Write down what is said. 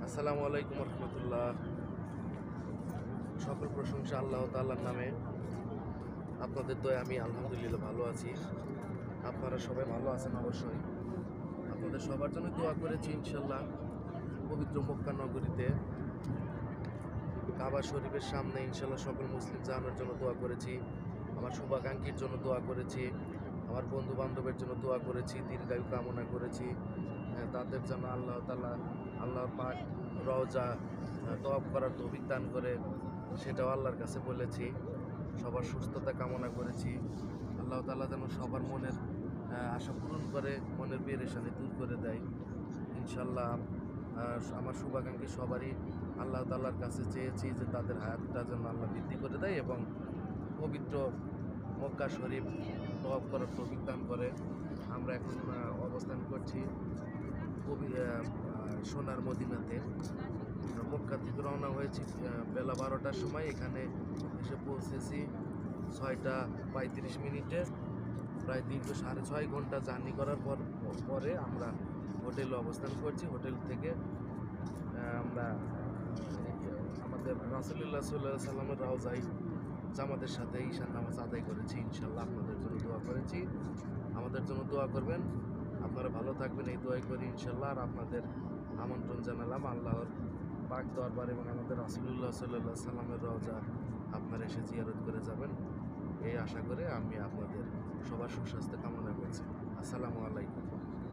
আসসালামু আলাইকুম রহমতুল্লাহ। সকল প্রশংসা আল্লাহ তাআলার নামে। আপনাদের দয়ায় আমি আলহামদুলিল্লাহ ভালো আছি। আপনারা সবাই ভালো আছেন অবশ্যই। আপনাদের সবার জন্য দোয়া করেছি ইনশাল্লাহ। পবিত্র মক্কা নগরীতে কাবা শরীফের সামনে ইনশাল্লাহ সকল মুসলিম জানার জন্য দোয়া করেছি। আমার শুভাকাঙ্ক্ষীর জন্য দোয়া করেছি। আমার বন্ধু বান্ধবের জন্য দোয়া করেছি, দীর্ঘায়ু কামনা করেছি। তাদের জন্য আল্লাহ তাআলা আল্লাহর পাক রওজা তওয়াফ করার তৌফিক দান করে, সেটাও আল্লাহর কাছে বলেছি। সবার সুস্থতা কামনা করেছি। আল্লাহ তাআলা যেন সবার মনের আশা পূরণ করে, মনের পেরেশানি দূর করে দেয় ইনশাল্লাহ। আমার শুভাকাঙ্ক্ষী সবারই আল্লাহ তাআলার কাছে চেয়েছি যে তাদের হায়াতটা যেন আল্লাহ বৃদ্ধি করে দেয় এবং পবিত্র মক্কা শরীফ তওয়াফ করার তৌফিক দান করে। আমরা এখন অবস্থান করছি সোনার মদিনাতে। মক্কা থেকে রওনা হয়েছি বেলা 12টার সময়। এখানে এসে পৌঁছেছি 6টা 35 মিনিটে। প্রায় দীর্ঘ 6.5 ঘন্টা জার্নি করার পরে আমরা হোটেলে অবস্থান করছি। হোটেল থেকে আমরা আমাদের রাসূলুল্লাহ সাল্লাল্লাহু আলাইহি সাল্লামের রওজায় জামাতের সাথে ঈশান নামাজ আদায় করেছি ইনশাল্লাহ। আপনাদের জন্য দোয়া করেছি, আমাদের জন্য দোয়া করবেন। আপনারা ভালো থাকবেন এই দোয়াই করি ইনশাল্লাহ। আর আপনাদের আমন্ত্রণ জানালাম আল্লাহর পাক দরবার এবং আমাদের রাসূলুল্লাহ সাল্লাল্লাহু আলাইহি সাল্লামের রওজা আপনারা এসে জিয়ারত করে যাবেন, এই আশা করে আমি আপনাদের সবার সুস্বাস্থ্য কামনা করছি। আসসালামু আলাইকুম।